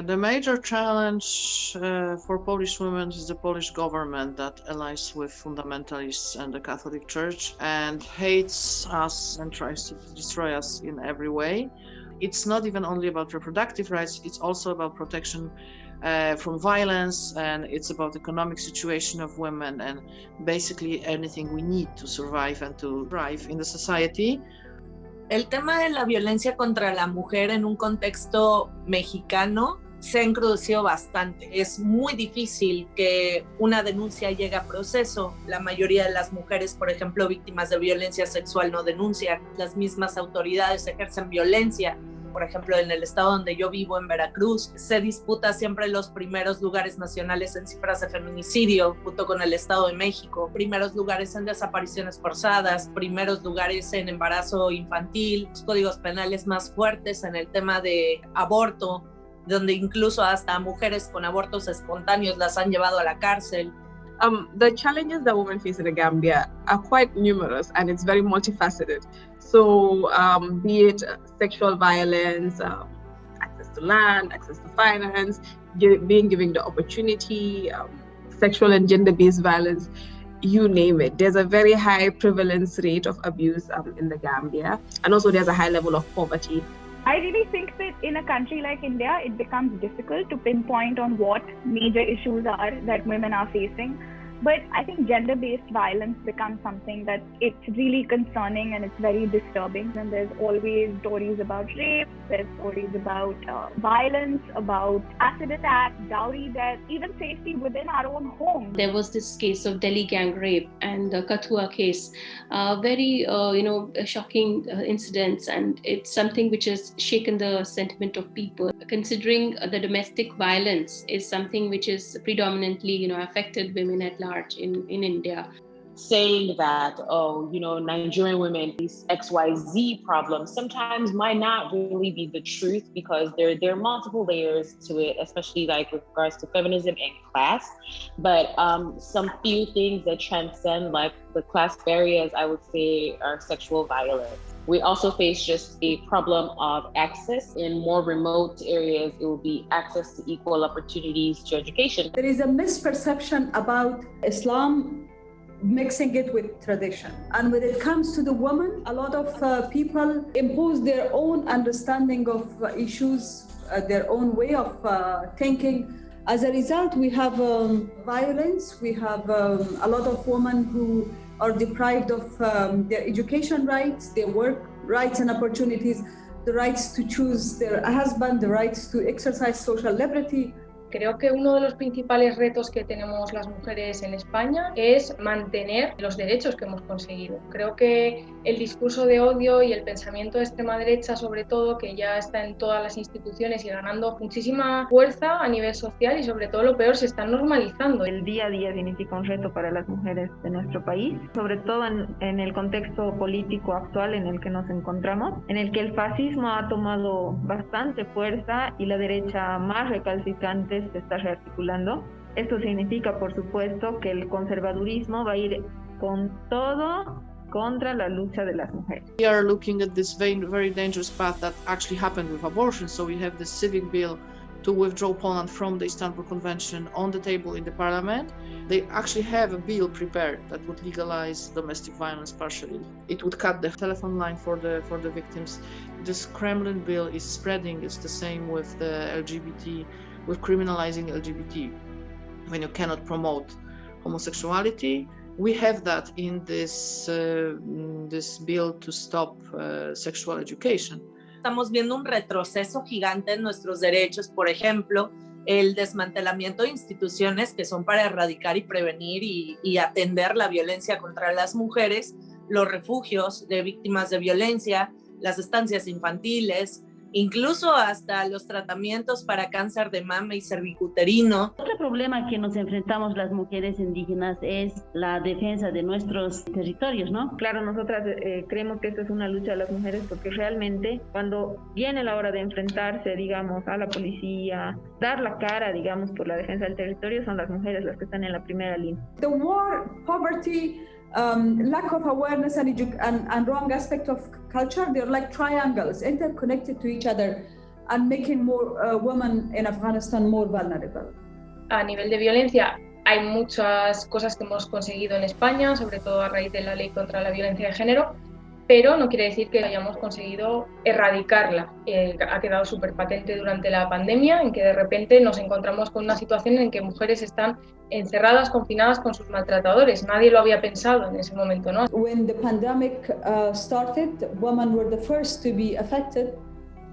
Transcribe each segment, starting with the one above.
The major challenge for Polish women is the Polish government that allies with fundamentalists and the Catholic Church and hates us and tries to destroy us in every way. It's not even only about reproductive rights, it's also about protection from violence, and it's about economic situation of women and basically anything we need to survive and to thrive in the society. El tema de la violencia contra la mujer en un contexto mexicano se ha introducido bastante. Es muy difícil que una denuncia llegue a proceso. La mayoría de las mujeres, por ejemplo, víctimas de violencia sexual no denuncian. Las mismas autoridades ejercen violencia. Por ejemplo, en el estado donde yo vivo, en Veracruz, se disputa siempre los primeros lugares nacionales en cifras de feminicidio, junto con el Estado de México, primeros lugares en desapariciones forzadas, primeros lugares en embarazo infantil, los códigos penales más fuertes en el tema de aborto, donde incluso hasta mujeres con abortos espontáneos las han llevado a la cárcel. The challenges that women face in the Gambia are quite numerous, and it's very multifaceted. So be it sexual violence, access to land, access to finance, being given the opportunity, sexual and gender-based violence, you name it. There's a very high prevalence rate of abuse in the Gambia, and also there's a high level of poverty. I really think that in a country like India, it becomes difficult to pinpoint on what major issues are that women are facing. But I think gender-based violence becomes something that it's really concerning and it's very disturbing. And there's always stories about rape, there's stories about violence, about acid attacks, dowry death, even safety within our own home. There was this case of Delhi gang rape and the Kathua case, very shocking incidents, and it's something which has shaken the sentiment of people. Considering the domestic violence is something which is predominantly affected women at large in India. Saying that, Nigerian women face XYZ problems sometimes might not really be the truth, because there are multiple layers to it, especially like with regards to feminism and class. But some few things that transcend like the class barriers, I would say, are sexual violence. We also face just a problem of access. In more remote areas, it will be access to equal opportunities to education. There is a misperception about Islam mixing it with tradition. And when it comes to the woman, a lot of people impose their own understanding of issues, their own way of thinking. As a result, we have violence. We have a lot of women who are deprived of their education rights, their work rights and opportunities, the rights to choose their husband, the rights to exercise social liberty. Creo que uno de los principales retos que tenemos las mujeres en España es mantener los derechos que hemos conseguido. Creo que el discurso de odio y el pensamiento de extrema derecha, sobre todo, que ya está en todas las instituciones y ganando muchísima fuerza a nivel social, y sobre todo lo peor, se está normalizando. El día a día significa un reto para las mujeres de nuestro país, sobre todo en el contexto político actual en el que nos encontramos, en el que el fascismo ha tomado bastante fuerza y la derecha más recalcitrante se está rearticulando. Esto significa, por supuesto, que el conservadurismo va a ir con todo contra la lucha de las mujeres. We are looking at this very dangerous path that actually happened with abortion. So we have the civic bill to withdraw Poland from the Istanbul Convention on the table in the parliament. They actually have a bill prepared that would legalize domestic violence partially. It would cut the telephone line for the victims. This Kremlin bill is spreading. It's the same with the LGBT, with criminalizing LGBT, when you cannot promote homosexuality. We have that in this bill to stop sexual education. Estamos viendo un retroceso gigante en nuestros derechos, por ejemplo, el desmantelamiento de instituciones que son para erradicar y prevenir y atender la violencia contra las mujeres, los refugios de víctimas de violencia, las estancias infantiles, incluso hasta los tratamientos para cáncer de mama y cervicuterino. Otro problema que nos enfrentamos las mujeres indígenas es la defensa de nuestros territorios, ¿no? Claro, nosotras creemos que esta es una lucha de las mujeres, porque realmente cuando viene la hora de enfrentarse, digamos, a la policía, dar la cara, digamos, por la defensa del territorio, son las mujeres las que están en la primera línea. The war, poverty, lack of awareness and wrong aspect of culture, they're like triangles interconnected to each other. and making more women in Afghanistan more vulnerable. A nivel de violencia, hay muchas cosas que hemos conseguido en España, sobre todo a raíz de la ley contra la violencia de género, pero no quiere decir que hayamos conseguido erradicarla. Ha quedado súper patente durante la pandemia, en que de repente nos encontramos con una situación en que mujeres están encerradas, confinadas con sus maltratadores. Nadie lo había pensado en ese momento, ¿no? When the pandemic started, women were the first to be affected,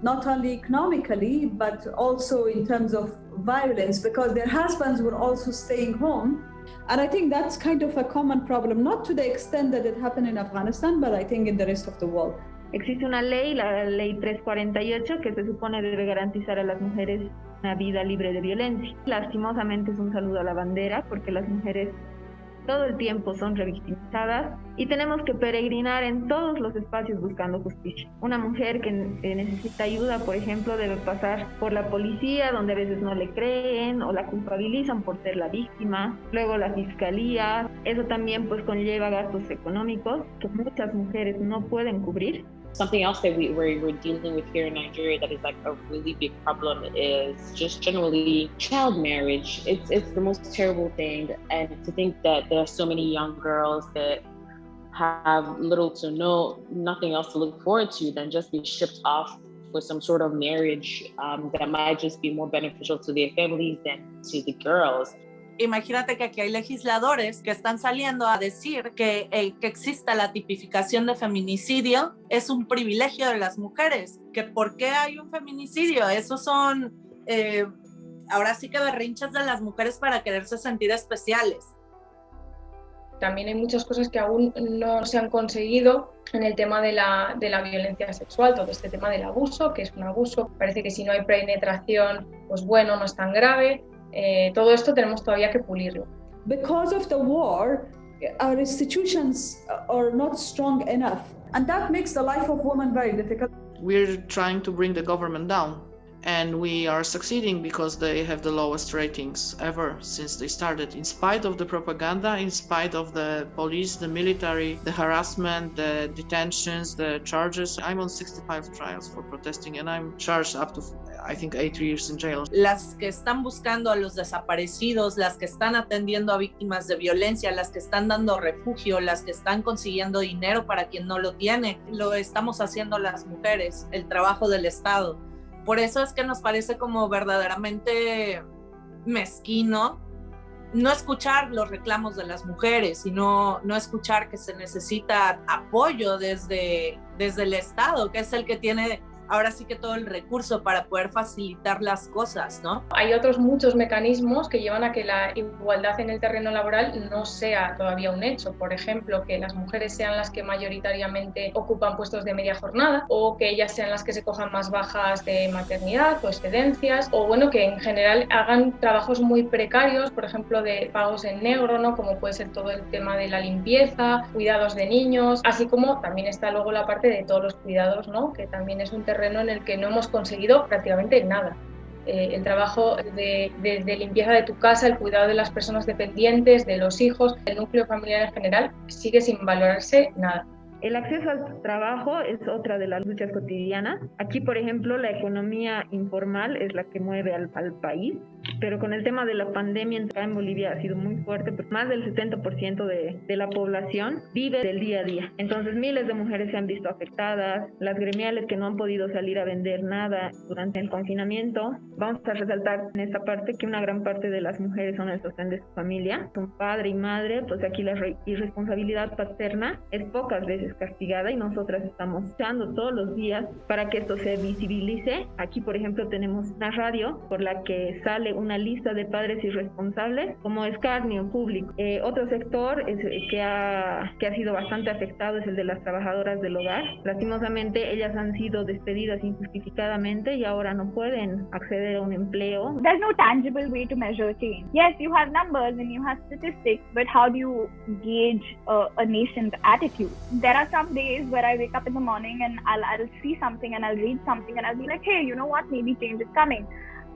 not only economically, but also in terms of violence, because their husbands were also staying home. And I think that's kind of a common problem, not to the extent that it happened in Afghanistan, but I think in the rest of the world. Existe una ley, la ley 348, que se supone debe garantizar a las mujeres una vida libre de violencia. Lastimosamente es un saludo a la bandera, porque las mujeres todo el tiempo son revictimizadas y tenemos que peregrinar en todos los espacios buscando justicia. Una mujer que necesita ayuda, por ejemplo, debe pasar por la policía, donde a veces no le creen o la culpabilizan por ser la víctima, luego la fiscalía. Eso también pues conlleva gastos económicos que muchas mujeres no pueden cubrir. Something else that we're dealing with here in Nigeria that is like a really big problem is just generally child marriage. It's the most terrible thing, and to think that there are so many young girls that have little to nothing else to look forward to than just be shipped off for some sort of marriage that might just be more beneficial to their families than to the girls. Imagínate que aquí hay legisladores que están saliendo a decir que el que exista la tipificación de feminicidio es un privilegio de las mujeres, que por qué hay un feminicidio, esos son ahora sí que berrinches de las mujeres para quererse sentir especiales. También hay muchas cosas que aún no se han conseguido en el tema de la violencia sexual, todo este tema del abuso, que es un abuso, parece que si no hay penetración, pues bueno, no es tan grave. Todo esto tenemos todavía que pulirlo. Because of the war, our institutions are not strong enough, and that makes the life of women very difficult. We're trying to bring the government down, and we are succeeding because they have the lowest ratings ever since they started, in spite of the propaganda, in spite of the police, the military, the harassment, the detentions, the charges. I'm on 65 trials for protesting, and I'm charged up to I think 8 years in jail. Las que están buscando a los desaparecidos, las que están atendiendo a víctimas de violencia, las que están dando refugio, las que están consiguiendo dinero para quien no lo tiene, lo estamos haciendo las mujeres, el trabajo del Estado. Por eso es que nos parece como verdaderamente mezquino no escuchar los reclamos de las mujeres y no escuchar que se necesita apoyo desde el Estado, que es el que tiene ahora sí que todo el recurso para poder facilitar las cosas, ¿no? Hay otros muchos mecanismos que llevan a que la igualdad en el terreno laboral no sea todavía un hecho. Por ejemplo, que las mujeres sean las que mayoritariamente ocupan puestos de media jornada, o que ellas sean las que se cojan más bajas de maternidad o excedencias, o bueno, que en general hagan trabajos muy precarios, por ejemplo, de pagos en negro, ¿no? Como puede ser todo el tema de la limpieza, cuidados de niños, así como también está luego la parte de todos los cuidados, ¿no? Que también es un terreno en el que no hemos conseguido prácticamente nada. El trabajo de limpieza de tu casa, el cuidado de las personas dependientes, de los hijos, el núcleo familiar en general, sigue sin valorarse nada. El acceso al trabajo es otra de las luchas cotidianas. Aquí, por ejemplo, la economía informal es la que mueve al país, pero con el tema de la pandemia acá en Bolivia ha sido muy fuerte, porque más del 70% de la población vive del día a día. Entonces, miles de mujeres se han visto afectadas, las gremiales que no han podido salir a vender nada durante el confinamiento. Vamos a resaltar en esta parte que una gran parte de las mujeres son el sostén de su familia, son padre y madre, pues aquí la irresponsabilidad paterna es pocas veces castigada y nosotras estamos luchando todos los días para que esto se visibilice. Aquí, por ejemplo, tenemos una radio por la que sale una lista de padres irresponsables como escarnio público. Otro sector que ha sido bastante afectado es el de las trabajadoras del hogar. Lastimosamente, ellas han sido despedidas injustificadamente y ahora no pueden acceder a un empleo. There's no tangible way to measure change. Yes, you have numbers and you have statistics, but how do you gauge a nation's attitude? There are some days where I wake up in the morning and I'll see something and I'll read something and I'll be like, hey, you know what, maybe change is coming.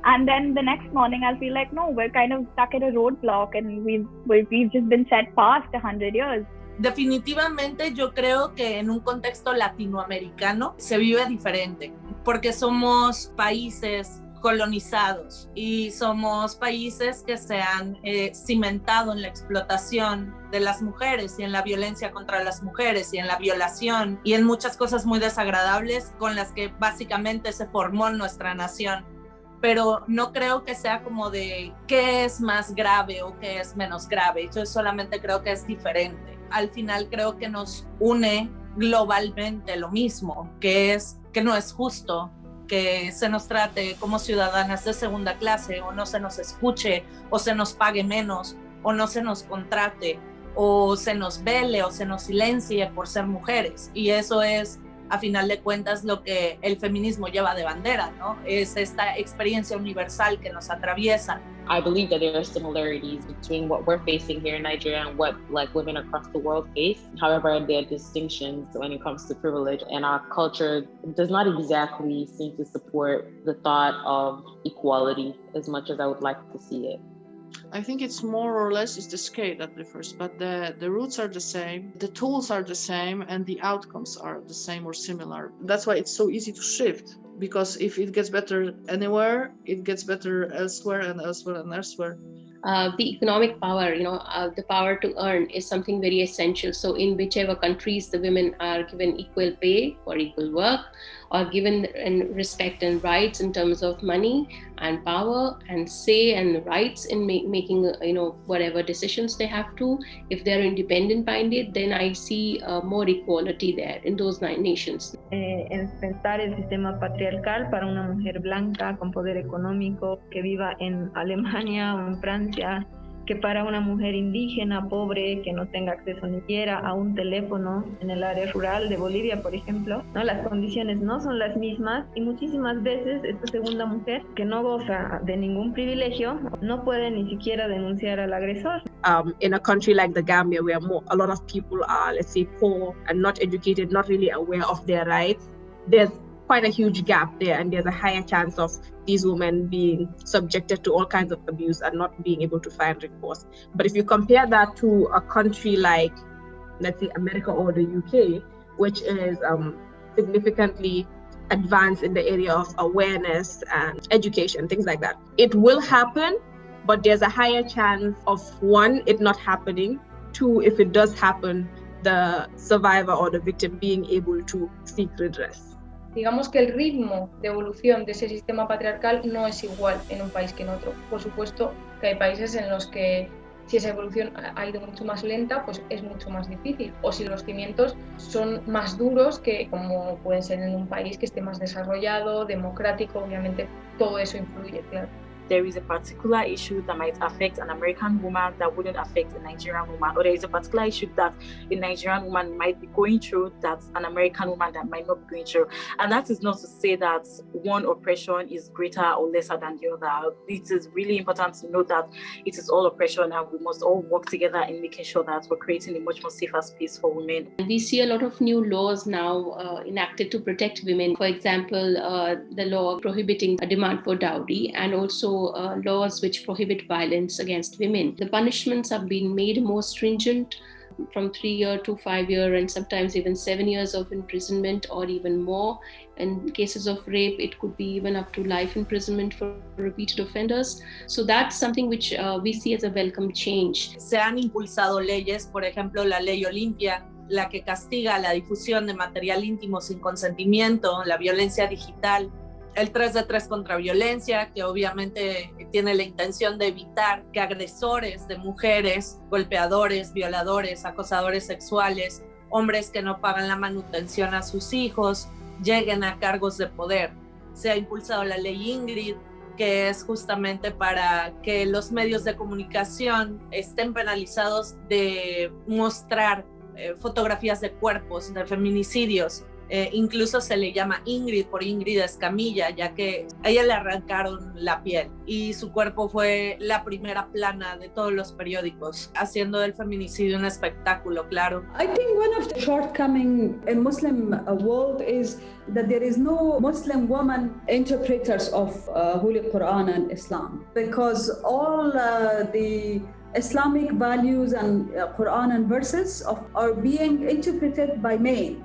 And then the next morning I'll feel like, no, we're kind of stuck at a roadblock and we've just been set past 100 years. Definitivamente yo creo que en un contexto latinoamericano se vive diferente. porque somos países colonizados y somos países que se han cimentado en la explotación de las mujeres y en la violencia contra las mujeres y en la violación y en muchas cosas muy desagradables con las que básicamente se formó nuestra nación. Pero no creo que sea como de qué es más grave o qué es menos grave. Yo solamente creo que es diferente. Al final creo que nos une globalmente lo mismo, que es que no es justo que se nos trate como ciudadanas de segunda clase o no se nos escuche o se nos pague menos o no se nos contrate o se nos vele o se nos silencie por ser mujeres. Y eso es, a final de cuentas, lo que el feminismo lleva de bandera, ¿no? Es esta experiencia universal que nos atraviesa. I believe that there are similarities between what we're facing here in Nigeria and what like women across the world face. However, there are distinctions when it comes to privilege, and our culture does not exactly seem to support the thought of equality as much as I would like to see it. I think it's more or less it's the scale that differs, but the roots are the same, the tools are the same, and the outcomes are the same or similar. That's why it's so easy to shift, because if it gets better anywhere, it gets better elsewhere and elsewhere and elsewhere. The economic power, the power to earn is something very essential. So in whichever countries the women are given equal pay for equal work, or given respect and rights in terms of money and power and say and rights in making whatever decisions they have to, if they're independent minded, then I see more equality there in those nations. Enfrentar el sistema patriarcal para una mujer blanca con poder económico que viva en Alemania o en Francia, que para una mujer indígena pobre que no tenga acceso ni siquiera a un teléfono en el área rural de Bolivia, por ejemplo, ¿no? Las condiciones no son las mismas y muchísimas veces esta segunda mujer que no goza de ningún privilegio no puede ni siquiera denunciar al agresor. In a country like the Gambia, where a lot of people are, let's say, poor and not educated, not really aware of their rights, there's quite a huge gap there, and there's a higher chance of these women being subjected to all kinds of abuse and not being able to find recourse. But if you compare that to a country like, let's say, America or the UK, which is significantly advanced in the area of awareness and education, things like that, it will happen, but there's a higher chance of, one, it not happening, two, if it does happen, the survivor or the victim being able to seek redress. Digamos que el ritmo de evolución de ese sistema patriarcal no es igual en un país que en otro. Por supuesto que hay países en los que si esa evolución ha ido mucho más lenta, pues es mucho más difícil. O si los cimientos son más duros, que como pueden ser en un país que esté más desarrollado, democrático, obviamente todo eso influye, claro. There is a particular issue that might affect an American woman that wouldn't affect a Nigerian woman, or there is a particular issue that a Nigerian woman might be going through that an American woman that might not be going through. And that is not to say that one oppression is greater or lesser than the other. It is really important to know that it is all oppression, and we must all work together in making sure that we're creating a much more safer space for women. We see a lot of new laws now enacted to protect women. For example, the law prohibiting a demand for dowry, and also laws which prohibit violence against women. The punishments have been made more stringent, from 3 years to 5 years, and sometimes even 7 years of imprisonment or even more. In cases of rape, it could be even up to life imprisonment for repeated offenders. So that's something which we see as a welcome change. Se han impulsado leyes, por ejemplo, la ley Olimpia, la que castiga la difusión de material íntimo sin consentimiento, la violencia digital, el 3 de 3 contra violencia, que obviamente tiene la intención de evitar que agresores de mujeres, golpeadores, violadores, acosadores sexuales, hombres que no pagan la manutención a sus hijos, lleguen a cargos de poder. Se ha impulsado la ley Ingrid, que es justamente para que los medios de comunicación estén penalizados de mostrar fotografías de cuerpos, de feminicidios. Incluso se le llama Ingrid por Ingrid Escamilla, ya que a ella le arrancaron la piel y su cuerpo fue la primera plana de todos los periódicos, haciendo del feminicidio un espectáculo, claro. I think one of the shortcomings in Muslim world is that there is no Muslim woman interpreters of Holy Quran and Islam, because all the Islamic values and Quran and verses are being interpreted by men.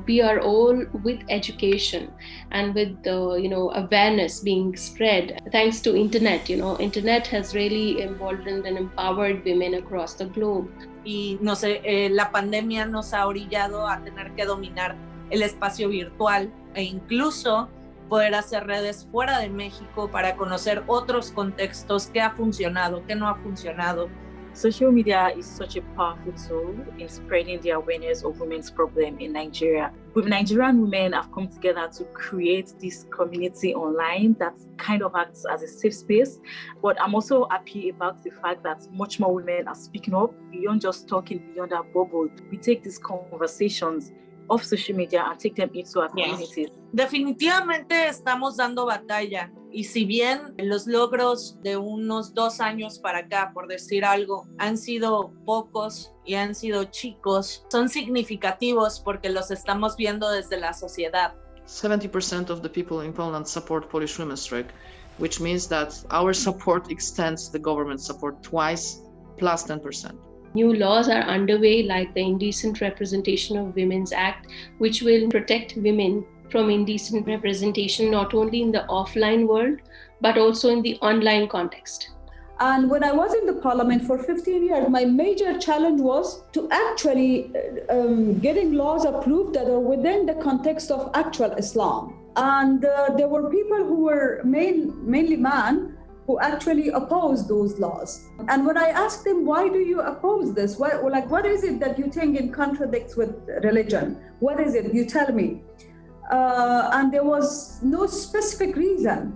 we are all, with education and with awareness being spread thanks to internet. Internet has really emboldened and empowered women across the globe. Y no sé, la pandemia nos ha orillado a tener que dominar el espacio virtual e incluso poder hacer redes fuera de México para conocer otros contextos, qué ha funcionado, qué no ha funcionado. Social media is such a powerful tool in spreading the awareness of women's problem in Nigeria. Nigerian women have come together to create this community online that kind of acts as a safe space. But I'm also happy about the fact that much more women are speaking up beyond just talking beyond our bubble. We take these conversations off social media and take them into our communities. Definitivamente estamos dando batalla. Y si bien los logros de unos 2 años para acá, por decir algo, han sido pocos y han sido chicos, son significativos porque los estamos viendo desde la sociedad. 70% of the people in Poland support Polish women's strike, which means that our support extends the government support twice, plus 10%. New laws are underway, like the Indecent Representation of Women's Act, which will protect women from indecent representation, not only in the offline world, but also in the online context. And when I was in the parliament for 15 years, my major challenge was to actually getting laws approved that are within the context of actual Islam. And there were people who were mainly men who actually opposed those laws. And when I asked them, why do you oppose this? What is it that you think it contradicts with religion? What is it? You tell me. And there was no specific reason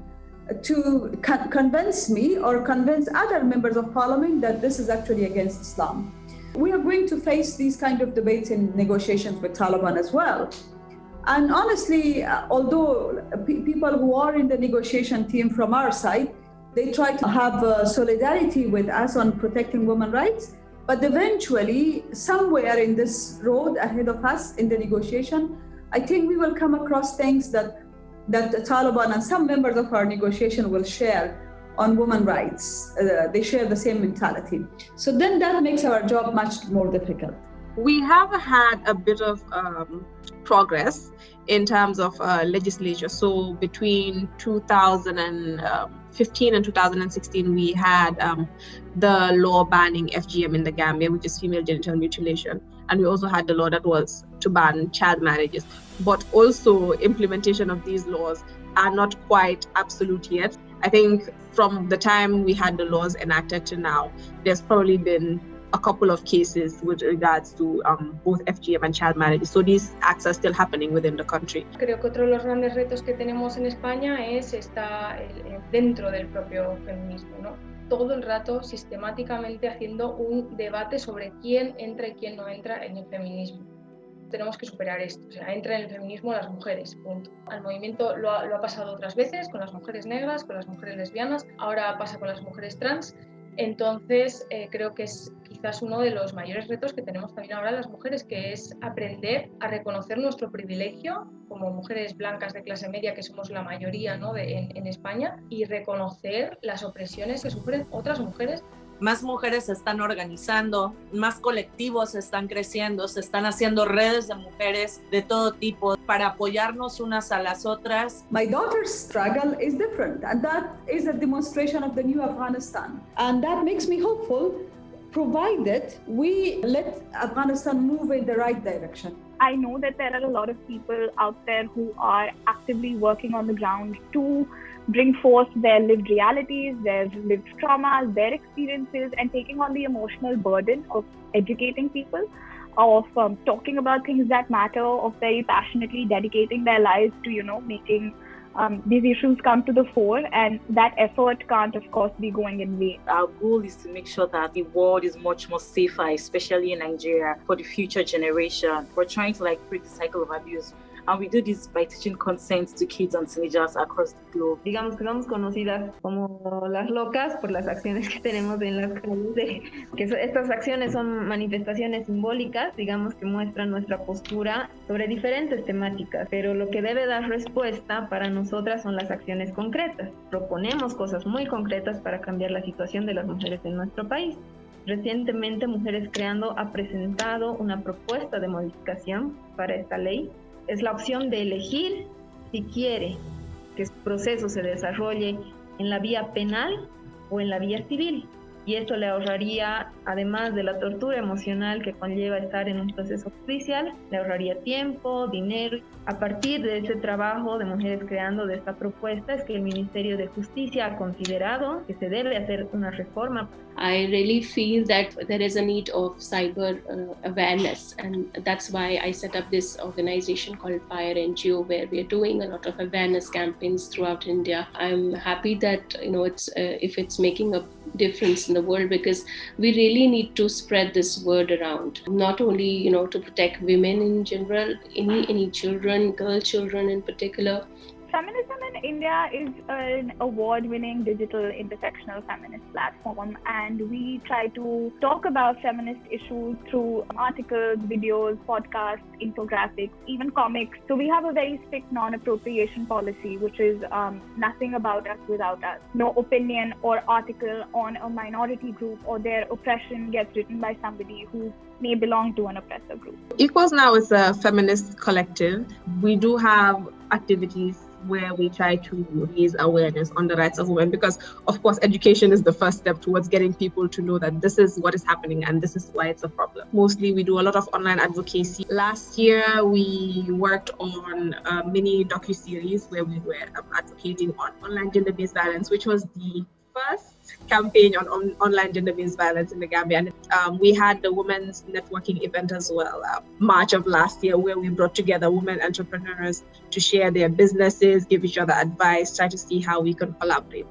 to convince me or convince other members of parliament that this is actually against Islam. We are going to face these kind of debates in negotiations with Taliban as well. And honestly, although people who are in the negotiation team from our side, they try to have solidarity with us on protecting women's rights, but eventually, somewhere in this road ahead of us in the negotiation, I think we will come across things that the Taliban and some members of our negotiation will share on women's rights. They share the same mentality. So then that makes our job much more difficult. We have had a bit of progress in terms of legislature. So between 2015 and 2016, we had the law banning FGM in the Gambia, which is female genital mutilation. And we also had the law that was to ban child marriages. But also implementation of these laws are not quite absolute yet. I think from the time we had the laws enacted to now, there's probably been a couple of cases with regards to both FGM and child marriage. So these acts are still happening within the country. Creo que otro de los grandes retos que tenemos en España es dentro del propio feminismo, ¿no? Todo el rato sistemáticamente haciendo un debate sobre quién entra y quién no entra en el feminismo. Tenemos que superar esto, o sea, entra en el feminismo las mujeres, punto. Al movimiento lo ha pasado otras veces con las mujeres negras, con las mujeres lesbianas, ahora pasa con las mujeres trans. Entonces, creo que es quizás uno de los mayores retos que tenemos también ahora las mujeres, que es aprender a reconocer nuestro privilegio como mujeres blancas de clase media, que somos la mayoría, ¿no? en España, y reconocer las opresiones que sufren otras mujeres. Más mujeres se están organizando, más colectivos están creciendo, se están haciendo redes de mujeres de todo tipo para apoyarnos unas a las otras. My daughter's struggle is different, and that is a demonstration of the new Afghanistan. And that makes me hopeful, provided we let Afghanistan move in the right direction. I know that there are a lot of people out there who are actively working on the ground to bring forth their lived realities, their lived traumas, their experiences, and taking on the emotional burden of educating people, of talking about things that matter, of very passionately dedicating their lives to, making these issues come to the fore, and that effort can't, of course, be going in vain. Our goal is to make sure that the world is much more safer, especially in Nigeria, for the future generation. We're trying to break the cycle of abuse. And we do this by teaching consent to kids and teenagers across the globe. Digamos que somos conocidas como las locas por las acciones que tenemos en las calles, que estas acciones son manifestaciones simbólicas, digamos que muestran nuestra postura sobre diferentes temáticas, pero lo que debe dar respuesta para nosotras son las acciones concretas. Proponemos cosas muy concretas para cambiar la situación de las mujeres en nuestro país. Recientemente, Mujeres Creando ha presentado una propuesta de modificación para esta ley es la opción de elegir si quiere que este proceso se desarrolle en la vía penal o en la vía civil. Y esto le ahorraría, además de la tortura emocional que conlleva estar en un proceso judicial, le ahorraría tiempo, dinero. A partir de este trabajo de Mujeres Creando, de esta propuesta, es que el Ministerio de Justicia ha considerado que se debe hacer una reforma. I really feel that there is a need of cyber awareness, and that's why I set up this organization called FIRE NGO, where we are doing a lot of awareness campaigns throughout India. I'm happy that it's if it's making a difference in the world, because we really need to spread this word around, not only to protect women in general, any children, girl children in particular. Feminism in India is an award-winning digital intersectional feminist platform, and we try to talk about feminist issues through articles, videos, podcasts, infographics, even comics. So we have a very strict non-appropriation policy, which is nothing about us without us. No opinion or article on a minority group or their oppression gets written by somebody who may belong to an oppressor group. Equals Now is a feminist collective. We do have activities where we try to raise awareness on the rights of women, because of course education is the first step towards getting people to know that this is what is happening and this is why it's a problem. Mostly we do a lot of online advocacy. Last year we worked on a mini docuseries where we were advocating on online gender-based violence, which was the first campaign on online gender-based violence in the Gambia. And we had the Women's Networking event as well, March of last year, where we brought together women entrepreneurs to share their businesses, give each other advice, try to see how we can collaborate.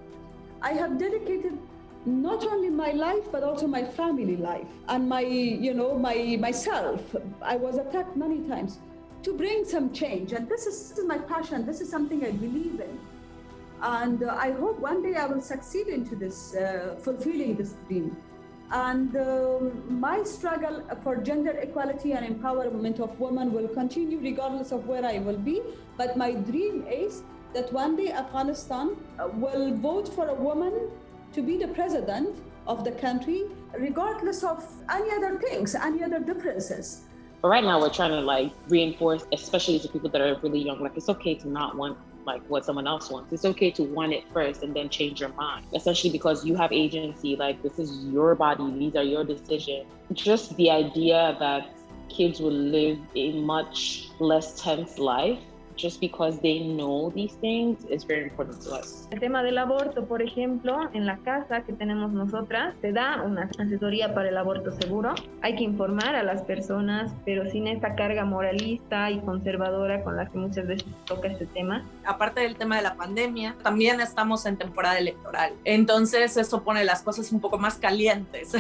I have dedicated not only my life, but also my family life and myself. I was attacked many times to bring some change. And this is my passion. This is something I believe in. And I hope one day I will succeed into this, fulfilling this dream. And my struggle for gender equality and empowerment of women will continue regardless of where I will be. But my dream is that one day Afghanistan will vote for a woman to be the president of the country, regardless of any other things, any other differences. But right now we're trying to reinforce, especially to people that are really young, it's okay to not want what someone else wants. It's okay to want it first and then change your mind, essentially because you have agency. This is your body, these are your decisions. Just the idea that kids will live a much less tense life just because they know these things is very important to us. El tema del aborto, por ejemplo, en la casa que tenemos nosotras, se da una asesoría para el aborto seguro. Hay que informar a las personas, pero sin esta carga moralista y conservadora con la que muchas veces toca este tema. Aparte del tema de la pandemia, también estamos en temporada electoral. Entonces, eso pone las cosas un poco más calientes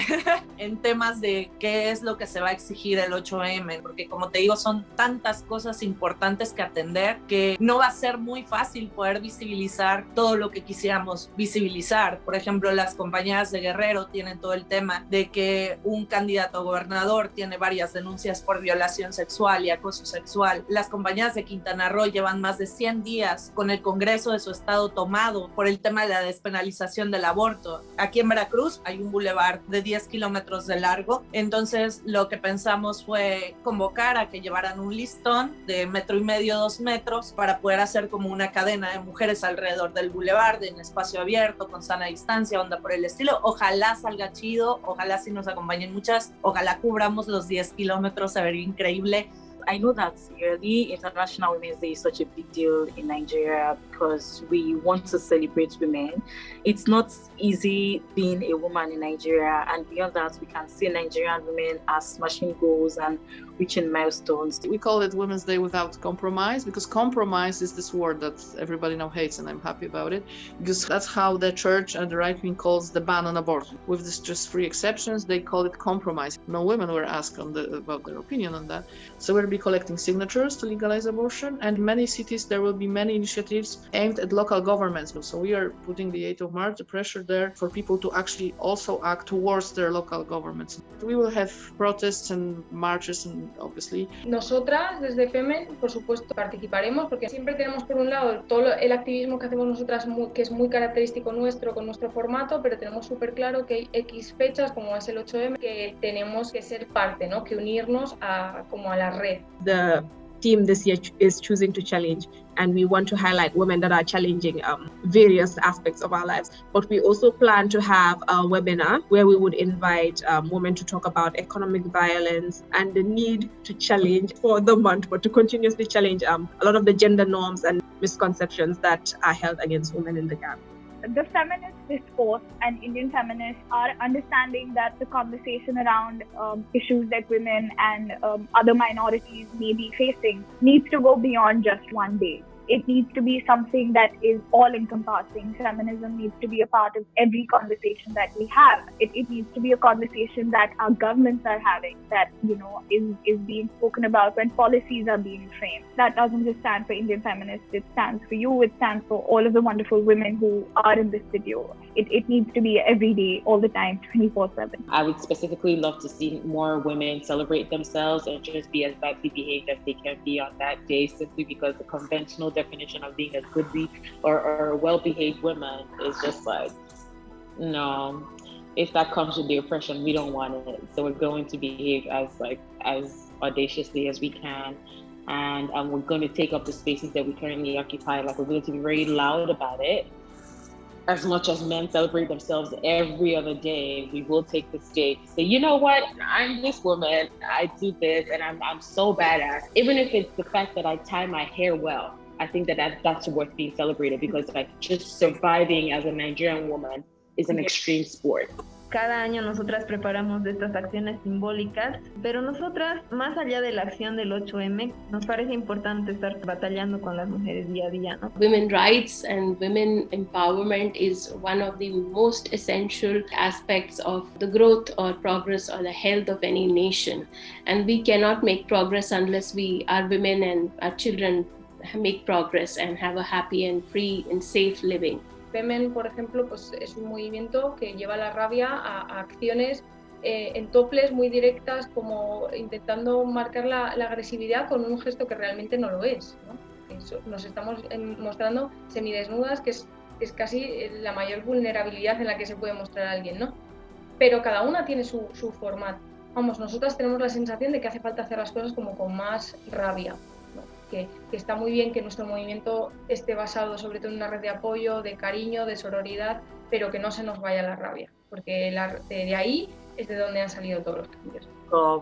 en temas de qué es lo que se va a exigir el 8M, porque como te digo, son tantas cosas importantes que atender que no va a ser muy fácil poder visibilizar todo lo que quisiéramos visibilizar. Por ejemplo, las compañeras de Guerrero tienen todo el tema de que un candidato a gobernador tiene varias denuncias por violación sexual y acoso sexual. Las compañeras de Quintana Roo llevan más de 100 días con el Congreso de su estado tomado por el tema de la despenalización del aborto. Aquí en Veracruz hay un bulevar de 10 kilómetros de largo. Entonces, lo que pensamos fue convocar a que llevaran un listón de 1.5 metros, 2 metros, para poder hacer como una cadena de mujeres alrededor del boulevard, en espacio abierto, con sana distancia, onda por el estilo. Ojalá salga chido, ojalá sí nos acompañen muchas, ojalá cubramos los 10 kilómetros, se vería increíble. I know that yearly International Women's Day is such a big deal in Nigeria because we want to celebrate women. It's not easy being a woman in Nigeria, and beyond that, we can see Nigerian women as smashing goals and reaching milestones. We call it Women's Day without compromise, because compromise is this word that everybody now hates, and I'm happy about it, because that's how the church and the right wing calls the ban on abortion. With this just 3 exceptions, they call it compromise. No women were asked about their opinion on that. So we'll be collecting signatures to legalize abortion, and in many cities there will be many initiatives aimed at local governments. So we are putting the 8th of March, the pressure there for people to actually also act towards their local governments. We will have protests and marches, and obviously. Nosotras desde Femen, por supuesto, participaremos porque siempre tenemos por un lado todo el activismo que hacemos nosotras, que es muy característico nuestro, con nuestro formato, pero tenemos súper claro que hay X fechas, como es el 8M, que tenemos que ser parte, ¿no? Que unirnos como a la red. The theme this year is choosing to challenge, and we want to highlight women that are challenging various aspects of our lives. But we also plan to have a webinar where we would invite women to talk about economic violence and the need to challenge for the month, but to continuously challenge a lot of the gender norms and misconceptions that are held against women in the Gambia. The feminist discourse and Indian feminists are understanding that the conversation around issues that women and other minorities may be facing needs to go beyond just one day. It needs to be something that is all-encompassing. Feminism needs to be a part of every conversation that we have. It needs to be a conversation that our governments are having, that is being spoken about when policies are being framed. That doesn't just stand for Indian feminists. It stands for you. It stands for all of the wonderful women who are in this video. It needs to be every day, all the time, 24/7. I would specifically love to see more women celebrate themselves and just be as badly behaved as they can be on that day, simply because the conventional definition of being a goodly or a well-behaved woman is just like, no. If that comes with the oppression, we don't want it. So we're going to behave as audaciously as we can. And we're going to take up the spaces that we currently occupy. We're going to be very loud about it. As much as men celebrate themselves every other day, we will take the stage to say, you know what, I'm this woman, I do this, and I'm so badass. Even if it's the fact that I tie my hair well, I think that's worth being celebrated, because just surviving as a Nigerian woman is an extreme sport. Cada año nosotras preparamos de estas acciones simbólicas, pero nosotras, más allá de la acción del 8M, nos parece importante estar batallando con las mujeres día a día, ¿no? Women rights and women empowerment is one of the most essential aspects of the growth or progress or the health of any nation. And we cannot make progress unless our women and our children make progress and have a happy and free and safe living. Femen, por ejemplo, pues es un movimiento que lleva la rabia a acciones en toples muy directas, como intentando marcar la agresividad con un gesto que realmente no lo es, ¿no? Nos estamos mostrando semidesnudas, que es casi la mayor vulnerabilidad en la que se puede mostrar a alguien, ¿no? Pero cada una tiene su formato. Vamos, nosotras tenemos la sensación de que hace falta hacer las cosas como con más rabia. Que está muy bien que nuestro movimiento esté basado sobre todo en una red de apoyo, de cariño, de sororidad, pero que no se nos vaya la rabia, porque de ahí es de donde han salido todos los cambios.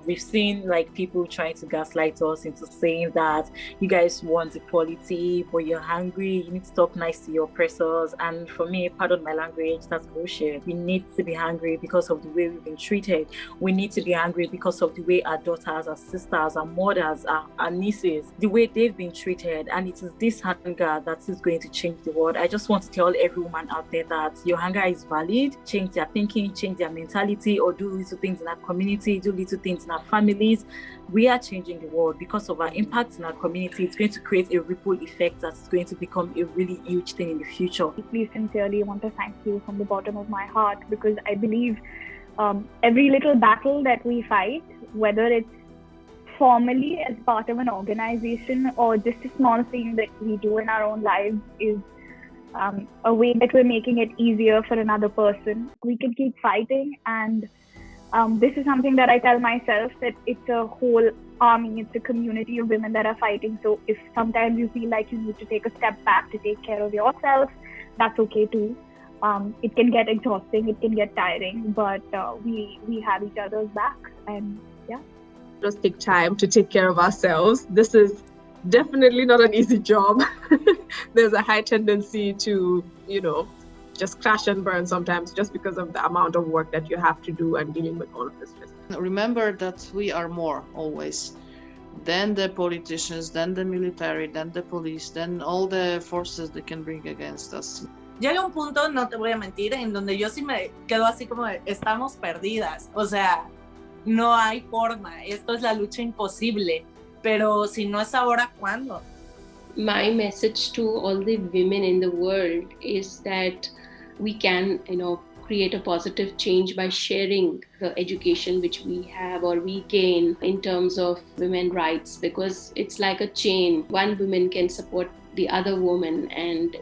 We've seen people trying to gaslight us into saying that you guys want equality, but you're hungry, you need to talk nice to your oppressors. And for me, pardon my language, that's bullshit. We need to be hungry because of the way we've been treated. We need to be hungry because of the way our daughters, our sisters, our mothers, our nieces, the way they've been treated. And it is this hunger that is going to change the world. I just want to tell every woman out there that your hunger is valid. Change their thinking, change their mentality, or do little things in our community, do little things in our families. We are changing the world because of our impact in our community. It's going to create a ripple effect that's going to become a really huge thing in the future. Please sincerely want to thank you from the bottom of my heart, because I believe every little battle that we fight, whether it's formally as part of an organization or just a small thing that we do in our own lives, is a way that we're making it easier for another person. We can keep fighting, and this is something that I tell myself, that it's a whole army, it's a community of women that are fighting. So if sometimes you feel like you need to take a step back to take care of yourself, that's okay too. It can get exhausting, it can get tiring, but we have each other's backs, and yeah. Just take time to take care of ourselves. This is definitely not an easy job. There's a high tendency to, just crash and burn sometimes, just because of the amount of work that you have to do and dealing with all of this. Remember that we are more always than the politicians, than the military, than the police, than all the forces they can bring against us. Llega un punto, no te voy a mentir, en donde yo sí me quedo así como de, estamos perdidas. O sea, no hay forma. Esto es la lucha imposible. Pero si no es ahora, ¿cuándo? My message to all the women in the world is that we can, create a positive change by sharing the education which we have or we gain in terms of women's rights, because it's like a chain. One woman can support the other woman and,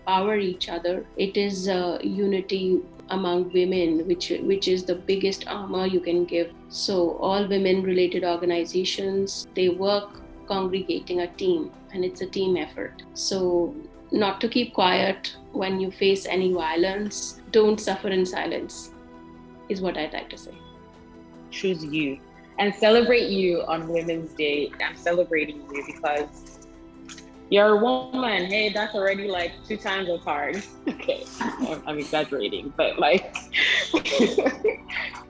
power each other. It is unity among women, which is the biggest armor you can give. So all women related organizations, they work congregating a team, and it's a team effort. So not to keep quiet when you face any violence. Don't suffer in silence, is what I'd like to say. Choose you and celebrate you on Women's Day. I'm celebrating you because you're a woman. Hey, that's already like 2 times as hard. Okay, I'm exaggerating, but like...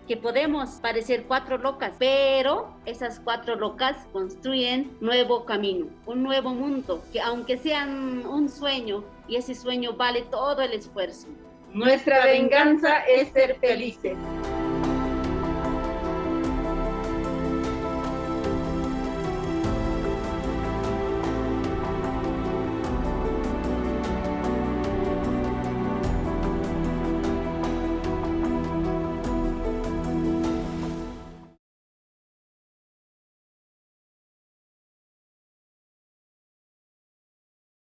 Que podemos parecer 4 locas, pero esas 4 locas construyen nuevo camino, un nuevo mundo, que aunque sean un sueño, y ese sueño vale todo el esfuerzo. Nuestra venganza es ser felices.